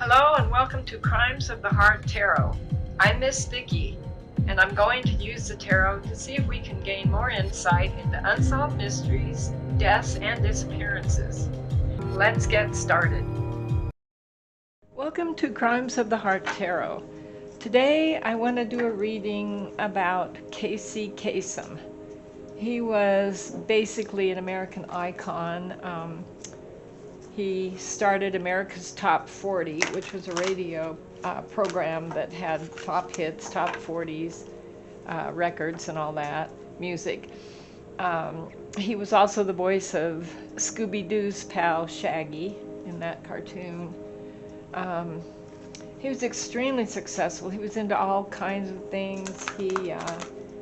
Hello and welcome to Crimes of the Heart Tarot. I'm Miss Vicki, and I'm going to use the tarot to see if we can gain more insight into unsolved mysteries, deaths, and disappearances. Let's get started. Welcome to Crimes of the Heart Tarot. Today I want to do a reading about Casey Kasem. He was basically an American icon. He started America's Top 40, which was a radio program that had top hits, top 40s, records and all that, music. He was also the voice of Scooby-Doo's pal Shaggy in that cartoon. He was extremely successful. He was into all kinds of things. He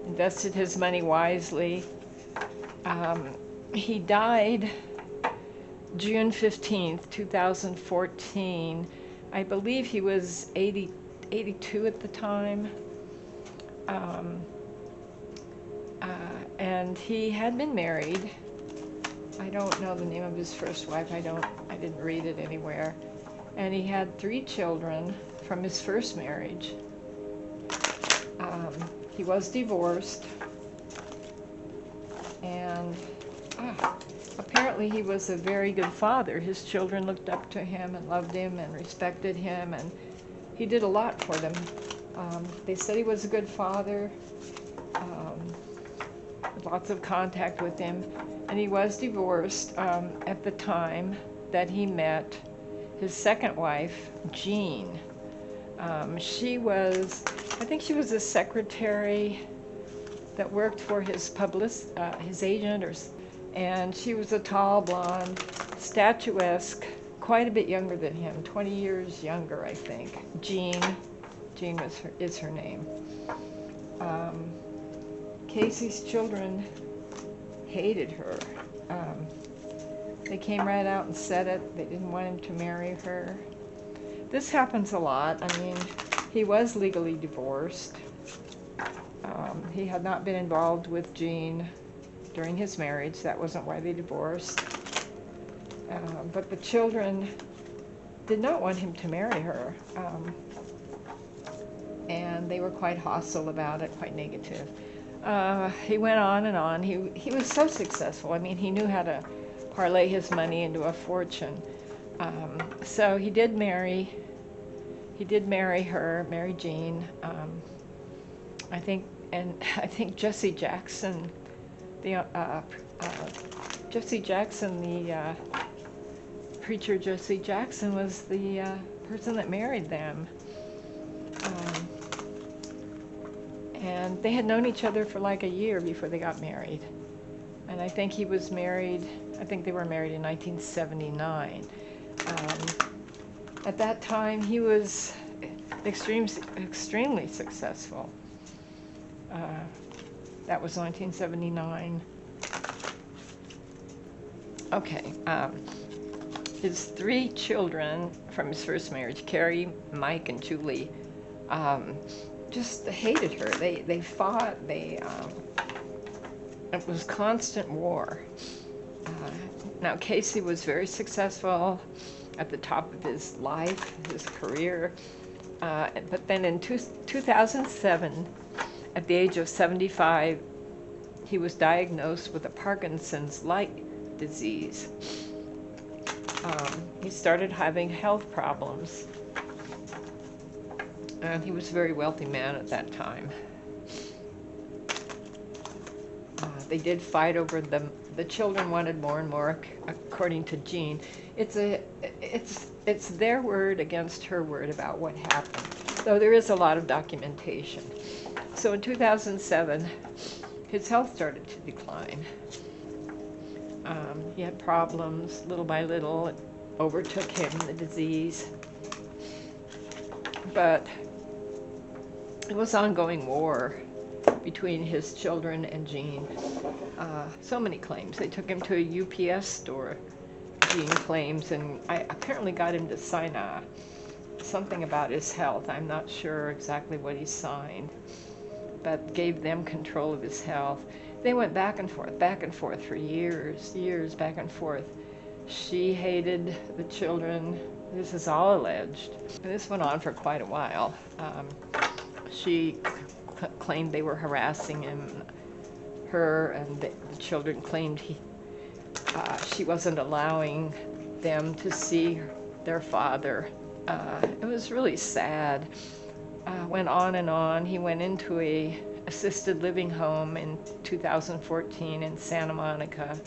invested his money wisely. He died June 15th, 2014. I believe he was 82 at the time. And he had been married. I don't know the name of his first wife. I didn't read it anywhere. And he had 3 children from his first marriage. He was divorced. And apparently he was a very good father. His children looked up to him and loved him and respected him, and he did a lot for them. They said he was a good father, lots of contact with him, and he was divorced at the time that he met his second wife, Jean. She was, I think she was a secretary that worked for his agent, and she was a tall, blonde, statuesque, quite a bit younger than him, 20 years younger, I think. Jean is her name. Casey's children hated her. They came right out and said it. They didn't want him to marry her. This happens a lot. I mean, he was legally divorced. He had not been involved with Jean during his marriage. That wasn't why they divorced. But the children did not want him to marry her. And they were quite hostile about it, quite negative. He went on and on. He was so successful. I mean, he knew how to parlay his money into a fortune. So he did marry her, marry Jean. I think Jesse Jackson, the preacher Jesse Jackson was the person that married them. And they had known each other for like a year before they got married. And I think they were married in 1979. At that time, he was extremely successful. That was 1979. Okay. His 3 children from his first marriage, Carrie, Mike, and Julie, just hated her. They fought. It was constant war. Now, Casey was very successful at the top of his life, his career. But then in 2007, at the age of 75, he was diagnosed with a Parkinson's-like disease. He started having health problems. And he was a very wealthy man at that time. They did fight over them. The children wanted more and more, according to Jean. It's their word against her word about what happened, though there is a lot of documentation. So in 2007, his health started to decline. He had problems little by little. It overtook him, the disease. But it was ongoing war between his children and Jean. So many claims. They took him to a UPS store, Jean claims, and I apparently got him to sign something about his health. I'm not sure exactly what he signed, but gave them control of his health. They went back and forth for years, back and forth. She hated the children. This is all alleged. This went on for quite a while. She claimed they were harassing him. Her and the children claimed she wasn't allowing them to see their father. It was really sad. Went on and on. He went into a assisted living home in 2014 in Santa Monica.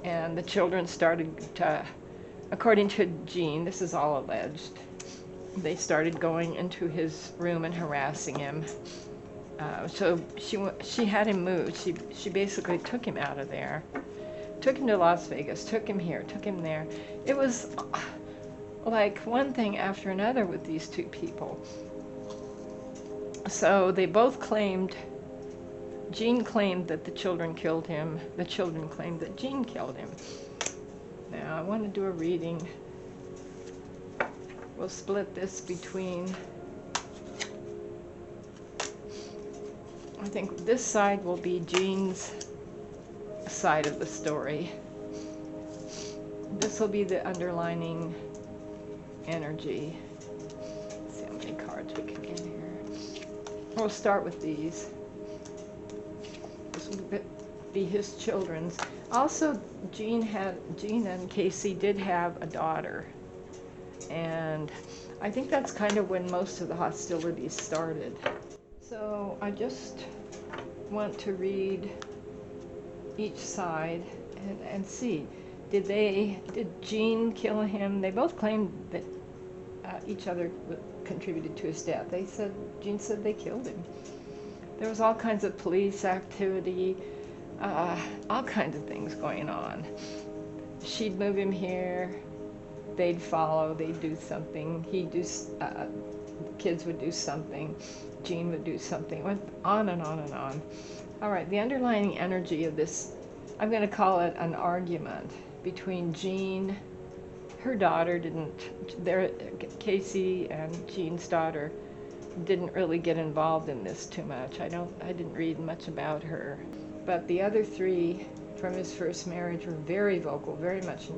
And the children started to, according to Jean, this is all alleged, they started going into his room and harassing him. So she had him moved. She basically took him out of there, took him to Las Vegas, took him here, took him there. It was like one thing after another with these two people. So they both claimed, Jean claimed that the children killed him. The children claimed that Jean killed him. Now I want to do a reading. We'll split this between, I think this side will be Jean's side of the story. This will be the underlining energy. Let's see how many cards we can get here. We'll start with these. This will be his children's. Also, Jean and Casey did have a daughter. And I think that's kind of when most of the hostilities started. So I just want to read each side and see. Did Jean kill him? They both claimed that each other contributed to his death. Jean said they killed him. There was all kinds of police activity, all kinds of things going on. She'd move him here, they'd follow, they'd do something, kids would do something, Jean would do something. It went on and on and on. All right, the underlying energy of this, I'm going to call it an argument between Jean, her daughter Casey and Jean's daughter didn't really get involved in this too much. I didn't read much about her. But the other three from his first marriage were very vocal, very much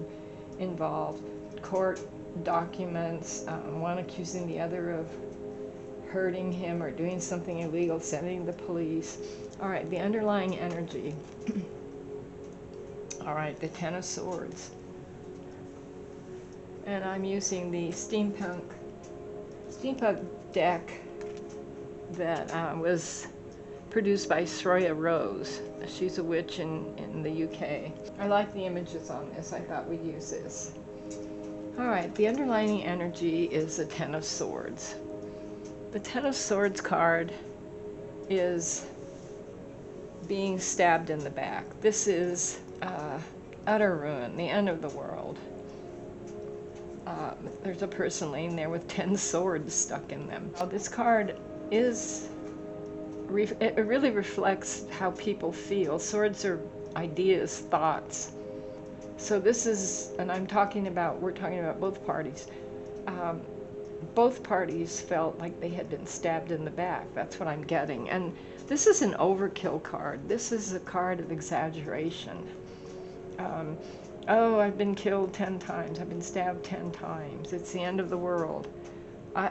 involved. Court documents, one accusing the other of hurting him or doing something illegal, sending the police. All right, the underlying energy. All right, the Ten of Swords. And I'm using the steampunk deck that was produced by Sroya Rose. She's a witch in the UK. I like the images on this. I thought we'd use this. All right, the underlying energy is the Ten of Swords. The Ten of Swords card is being stabbed in the back. This is utter ruin, the end of the world. There's a person laying there with 10 swords stuck in them. This card it really reflects how people feel. Swords are ideas, thoughts. So this is, and we're talking about both parties. Both parties felt like they had been stabbed in the back. That's what I'm getting. And this is an overkill card. This is a card of exaggeration. Oh, I've been killed 10 times. I've been stabbed 10 times. It's the end of the world.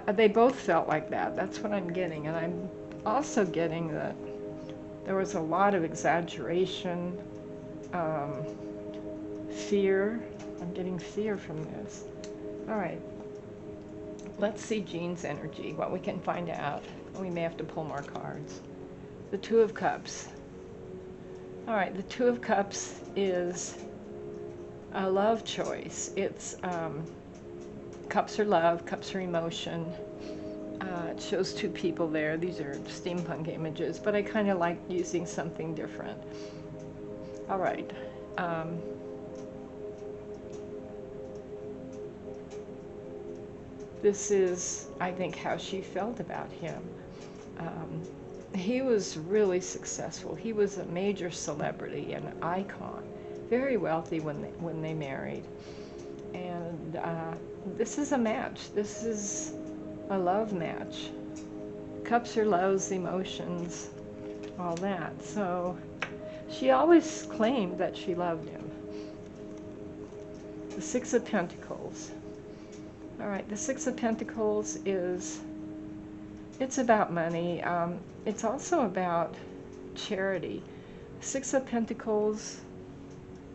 They both felt like that. That's what I'm getting. And I'm also getting that there was a lot of exaggeration, fear. I'm getting fear from this. All right. Let's see Jean's energy, what we can find out. We may have to pull more cards. The Two of Cups. All right, the Two of Cups is a love choice. It's cups are love, cups are emotion. It shows two people there. These are steampunk images, but I kind of like using something different. All right. This is, I think, how she felt about him. He was really successful. He was a major celebrity, an icon, very wealthy when they married. And this is a match. This is a love match. Cups are loves, emotions, all that. So she always claimed that she loved him. The Six of Pentacles. All right, the Six of Pentacles it's about money. It's also about charity. Six of Pentacles,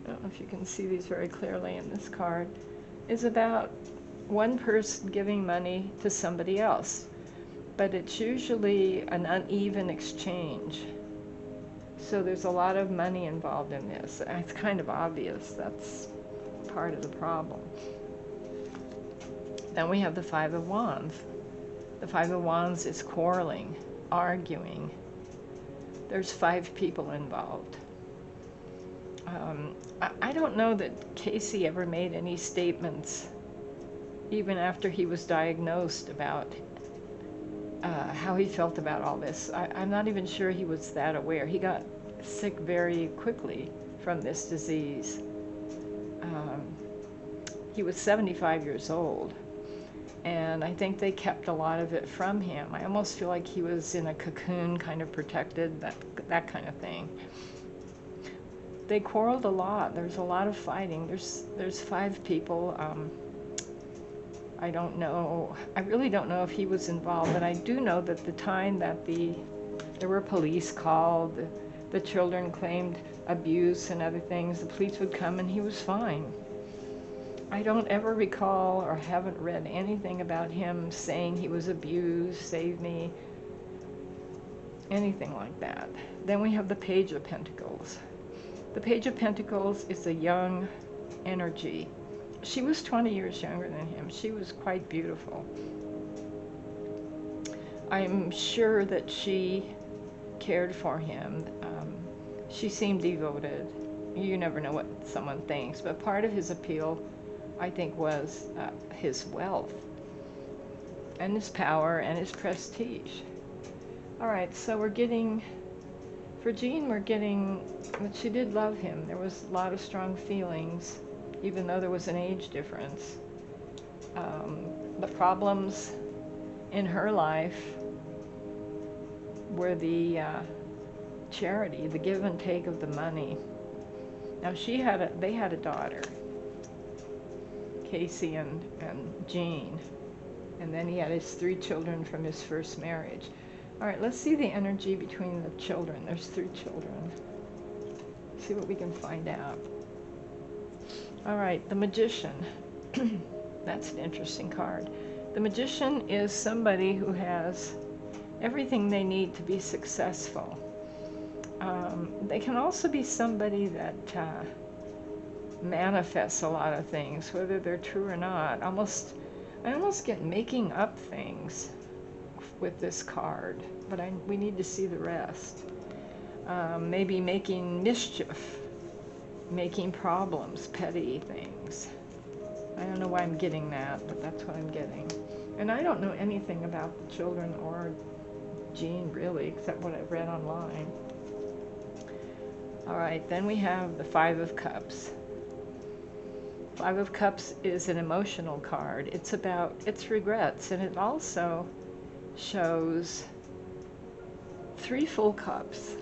I don't know if you can see these very clearly in this card, is about one person giving money to somebody else. But it's usually an uneven exchange. So there's a lot of money involved in this. It's kind of obvious. That's part of the problem. Then we have the Five of Wands. The Five of Wands is quarreling, arguing. There's 5 people involved. I don't know that Casey ever made any statements, even after he was diagnosed, about how he felt about all this. I'm not even sure he was that aware. He got sick very quickly from this disease. He was 75 years old, and I think they kept a lot of it from him. I almost feel like he was in a cocoon, kind of protected, that kind of thing. They quarreled a lot. There's a lot of fighting. There's 5 people. I don't know. I really don't know if he was involved, but I do know that the time that there were police called, the children claimed abuse and other things, the police would come and he was fine. I don't ever recall or haven't read anything about him saying he was abused, save me, anything like that. Then we have the Page of Pentacles. The Page of Pentacles is a young energy. She was 20 years younger than him. She was quite beautiful. I'm sure that she cared for him. She seemed devoted. You never know what someone thinks, but part of his appeal, I think, was his wealth and his power and his prestige. All right, so we're getting, for Jean, we're getting that she did love him. There was a lot of strong feelings, even though there was an age difference. The problems in her life were the charity, the give and take of the money. Now they had a daughter, Casey and Jean, and then he had his 3 children from his first marriage. All right, let's see the energy between the children. There's 3 children. See what we can find out. All right, the Magician. That's an interesting card. The Magician is somebody who has everything they need to be successful. They can also be somebody that manifests a lot of things, whether they're true or not. I almost get making up things with this card, but we need to see the rest. Maybe making mischief, making problems, petty things. I don't know why I'm getting that, but that's what I'm getting. And I don't know anything about the children or Jean, really, except what I've read online. All right, then we have the Five of Cups. Five of Cups is an emotional card. It's about its regrets, and it also shows 3 full cups.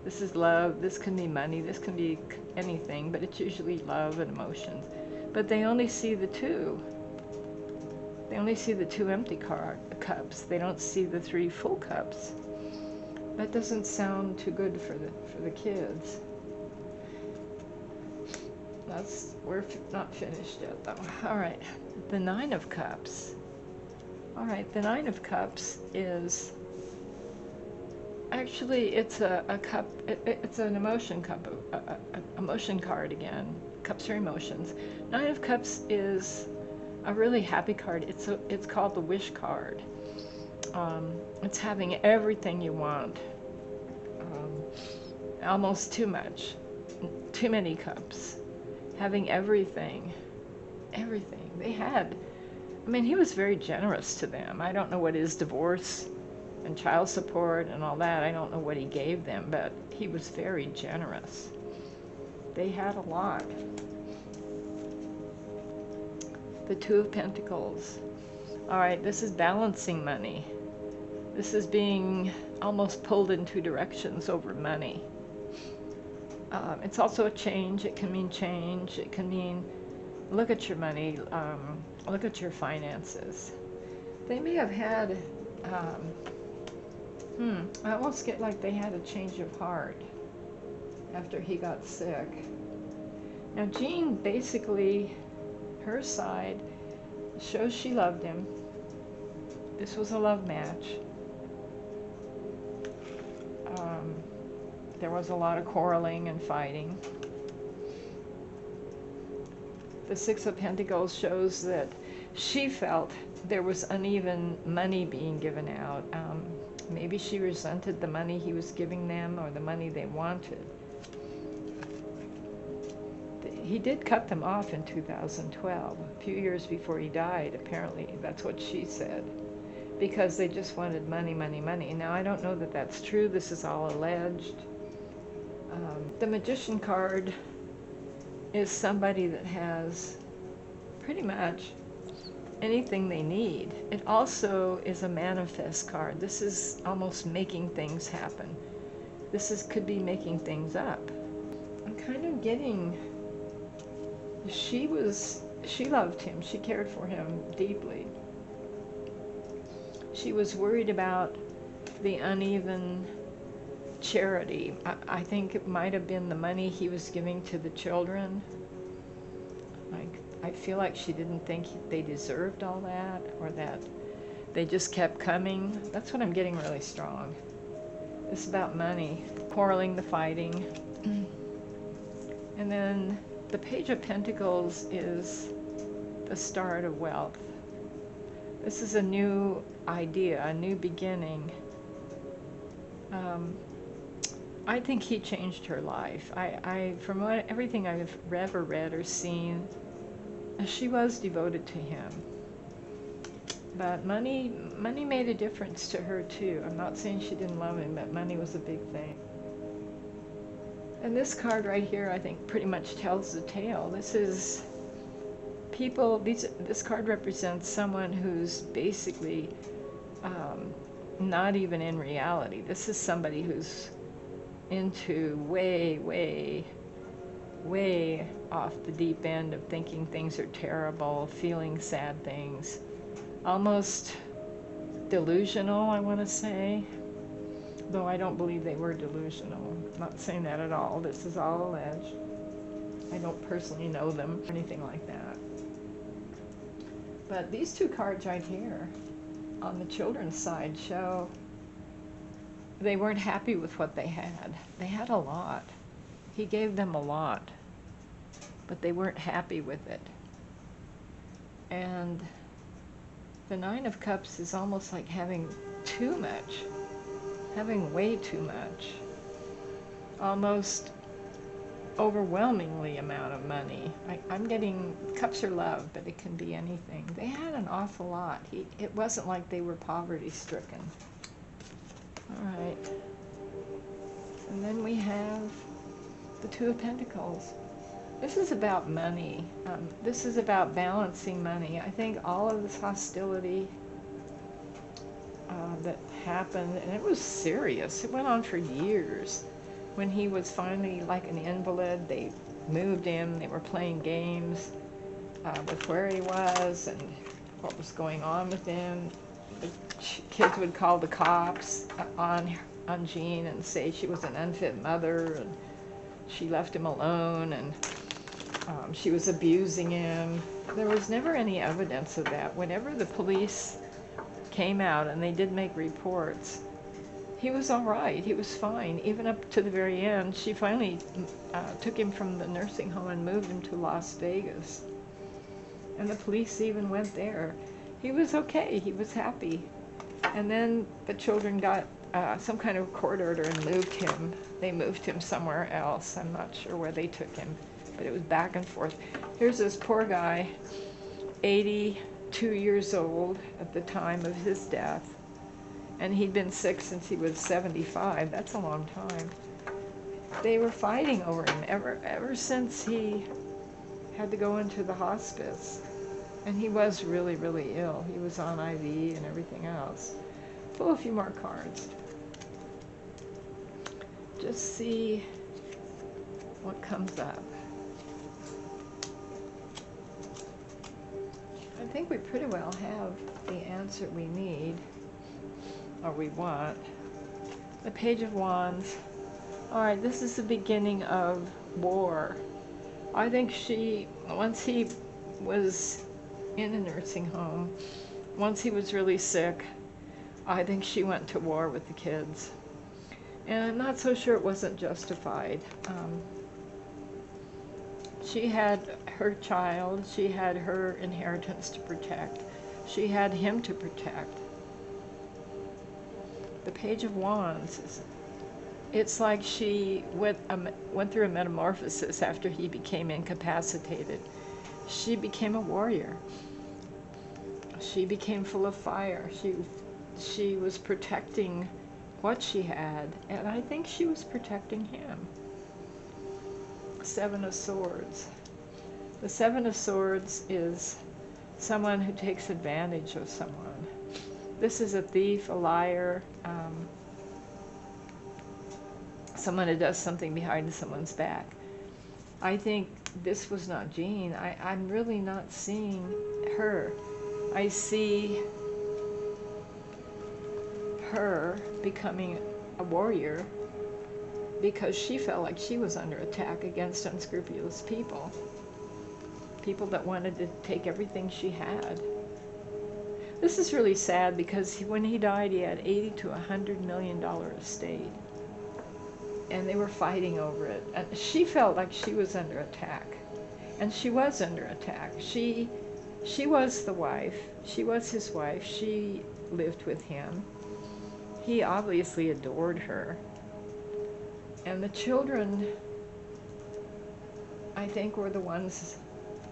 This is love, this can be money, this can be anything, but it's usually love and emotions. But they only see the 2. They only see the 2 empty cups. They don't see the 3 full cups. That doesn't sound too good for the kids. We're not finished yet, though. All right, the 9 of Cups. All right, the 9 of Cups is actually it's a cup. It's an emotion cup, emotion card again. Cups are emotions. 9 of Cups is a really happy card. It's called the Wish card. It's having everything you want. Almost too much. Too many cups. Having everything. Everything. They had. I mean, he was very generous to them. I don't know what his divorce and child support and all that, I don't know what he gave them, but he was very generous. They had a lot. The 2 of Pentacles. All right, this is balancing money. This is being almost pulled in 2 directions over money. It's also a change. It can mean change. It can mean look at your money, look at your finances. They may have had, I almost get like they had a change of heart after he got sick. Now Jean, basically, her side shows she loved him. This was a love match. There was a lot of quarreling and fighting. The Six of Pentacles shows that she felt there was uneven money being given out. Maybe she resented the money he was giving them or the money they wanted. He did cut them off in 2012, a few years before he died, apparently. That's what she said. Because they just wanted money, money, money. Now, I don't know that that's true. This is all alleged. The Magician card is somebody that has pretty much anything they need. It also is a manifest card. This is almost making things happen. Could be making things up. I'm kind of getting, she loved him. She cared for him deeply. She was worried about the uneven charity. I think it might have been the money he was giving to the children. I feel like she didn't think they deserved all that, or that they just kept coming. That's what I'm getting really strong. It's about money, quarreling, the fighting. And then the Page of Pentacles is the start of wealth. This is a new idea, a new beginning. I think he changed her life. From everything I've ever read or seen, she was devoted to him. But money made a difference to her too. I'm not saying she didn't love him, but money was a big thing. And this card right here, I think, pretty much tells the tale. This is people. This card represents someone who's basically not even in reality. This is somebody who's into way, way, way off the deep end of thinking things are terrible, feeling sad things, almost delusional, I want to say, though I don't believe they were delusional. I'm not saying that at all. This is all alleged. I don't personally know them or anything like that. But these two cards right here on the children's side show they weren't happy with what they had. They had a lot. He gave them a lot, but they weren't happy with it. And the Nine of Cups is almost like having too much, having way too much, almost overwhelmingly amount of money. I'm getting, cups are love, but it can be anything. They had an awful lot. It wasn't like they were poverty stricken. All right. And then we have the Two of Pentacles. This is about money. This is about balancing money. I think all of this hostility that happened, and it was serious. It went on for years. When he was finally like an invalid, they moved him. They were playing games with where he was and what was going on with him. The kids would call the cops on Jean and say she was an unfit mother and she left him alone and she was abusing him. There was never any evidence of that. Whenever the police came out and they did make reports, he was all right. He was fine. Even up to the very end, she finally took him from the nursing home and moved him to Las Vegas. And the police even went there. He was okay. He was happy. And then the children got some kind of court order and moved him. They moved him somewhere else. I'm not sure where they took him, but it was back and forth. Here's this poor guy, 82 years old at the time of his death. And he'd been sick since he was 75. That's a long time. They were fighting over him ever since he had to go into the hospice. And he was really, really ill. He was on IV and everything else. Pull a few more cards. Just see what comes up. think we pretty well have the answer we need, or we want. The Page of Wands. All right, this is the beginning of war. I think once he was in a nursing home, once he was really sick, I think she went to war with the kids. And I'm not so sure it wasn't justified. She had her child, she had her inheritance to protect, she had him to protect. The Page of Wands, it's like she went through a metamorphosis after he became incapacitated. She became a warrior. She became full of fire. She was protecting what she had, and I think she was protecting him. Seven of Swords. The Seven of Swords is someone who takes advantage of someone. This is a thief, a liar, someone who does something behind someone's back. I think this was not Jean. I'm really not seeing her. I see her becoming a warrior because she felt like she was under attack against unscrupulous people. People that wanted to take everything she had. This is really sad because when he died, he had $80 to $100 million estate. And they were fighting over it. And she felt like she was under attack. And she was under attack. She was the wife. She was his wife. She lived with him. He obviously adored her. And the children, I think, were the ones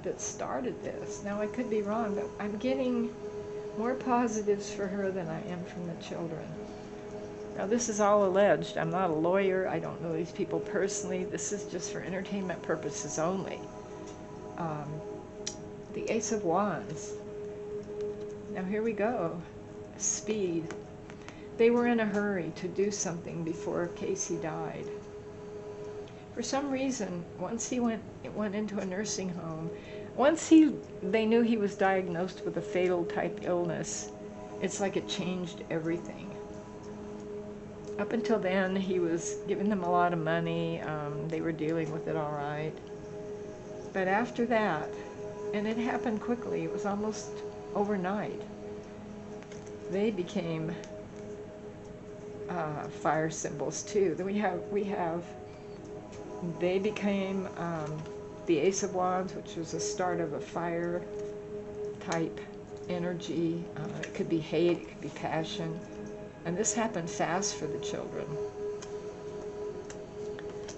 that started this. Now, I could be wrong, but I'm getting more positives for her than I am from the children. Now, this is all alleged. I'm not a lawyer. I don't know these people personally. This is just for entertainment purposes only. The Ace of Wands. Now, here we go. Speed. They were in a hurry to do something before Casey died. For some reason, once he went into a nursing home, once they knew he was diagnosed with a fatal type illness, it's like it changed everything. Up until then, he was giving them a lot of money. They were dealing with it all right. But after that, and it happened quickly, it was almost overnight, they became fire symbols too. Then they became the Ace of Wands, which was the start of a fire type energy. It could be hate, it could be passion. And this happened fast for the children.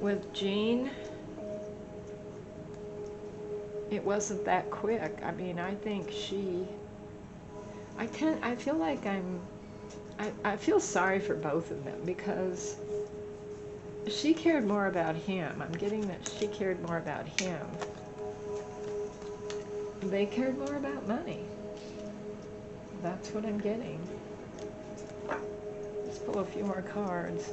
With Jean, it wasn't that quick. I mean, I think I feel like I feel sorry for both of them because she cared more about him. I'm getting that she cared more about him. They cared more about money. That's what I'm getting. Let's pull a few more cards.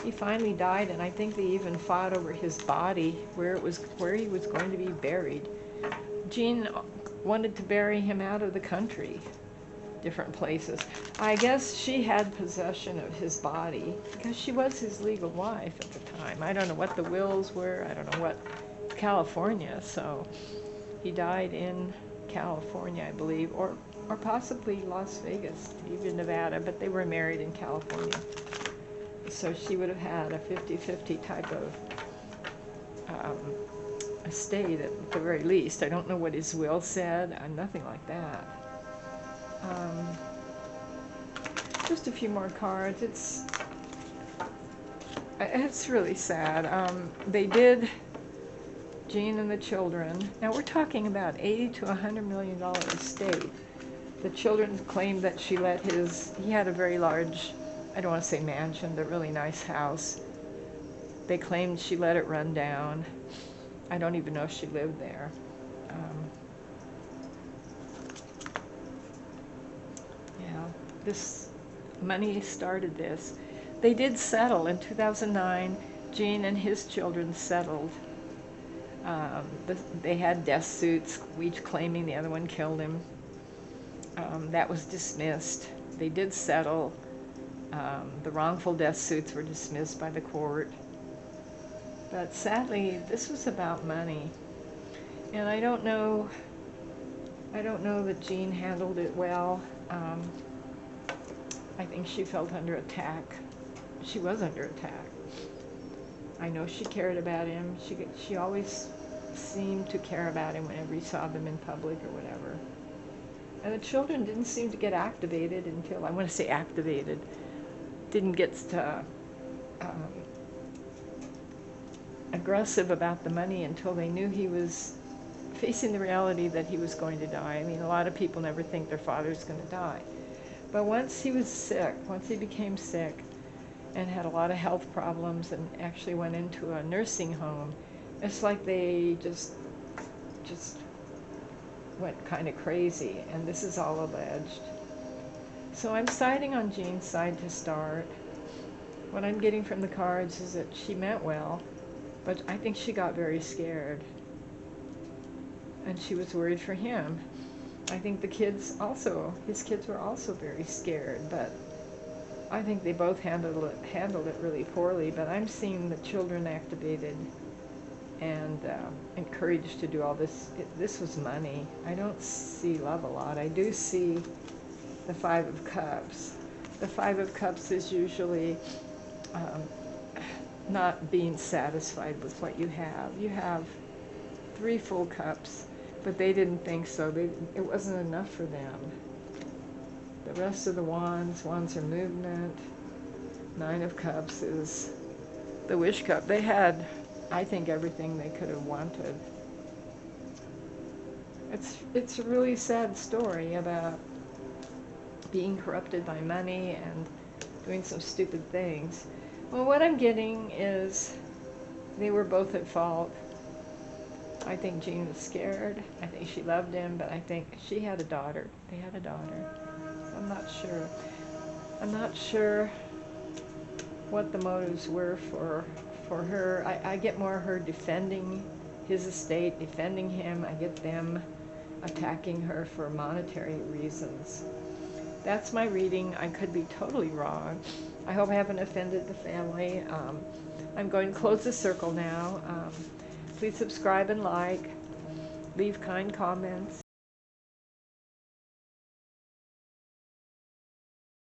He finally died, and I think they even fought over his body, where he was going to be buried. Jean wanted to bury him out of the country, different places. I guess she had possession of his body because she was his legal wife at the time. I don't know what the wills were. I don't know what California. So he died in California, I believe, or possibly Las Vegas, even Nevada, but they were married in California. So she would have had a 50-50 type of estate at the very least. I don't know what his will said. Nothing like that. Just a few more cards. It's really sad. They did, Jean and the children. Now we're talking about $80 to $100 million estate. The children claimed that she let he had a very large, I don't want to say mansion, but really nice house. They claimed she let it run down. I don't even know if she lived there. Yeah, this money started this. They did settle in 2009. Jean and his children settled. They had death suits, each claiming the other one killed him. That was dismissed. They did settle. The wrongful death suits were dismissed by the court. But sadly, this was about money. And I don't know that Jean handled it well. I think she felt under attack. She was under attack. I know she cared about him. She always seemed to care about him whenever he saw them in public or whatever. And the children didn't seem to get activated until, I want to say activated, didn't get aggressive about the money until they knew he was facing the reality that he was going to die. I mean, a lot of people never think their father's going to die. But once he was sick, once he became sick and had a lot of health problems and actually went into a nursing home, it's like they just went kind of crazy, and this is all alleged. So I'm siding on Jean's side to start. What I'm getting from the cards is that she meant well, but I think she got very scared. And she was worried for him. I think the kids also, his kids were also very scared, but I think they both handled it really poorly. But I'm seeing the children activated and encouraged to do all this. This was money. I don't see love a lot. I do see the Five of Cups. The Five of Cups is usually not being satisfied with what you have. You have 3 full cups, but they didn't think so. It wasn't enough for them. The rest of the wands are movement. 9 of Cups is the wish cup. They had, I think, everything they could have wanted. It's a really sad story about being corrupted by money and doing some stupid things. Well, what I'm getting is they were both at fault. I think Jean was scared. I think she loved him, but I think she had a daughter. They had a daughter. So I'm not sure. I'm not sure what the motives were for her. I get more her defending his estate, defending him. I get them attacking her for monetary reasons. That's my reading. I could be totally wrong. I hope I haven't offended the family. I'm going to close the circle now. Please subscribe and like. Leave kind comments.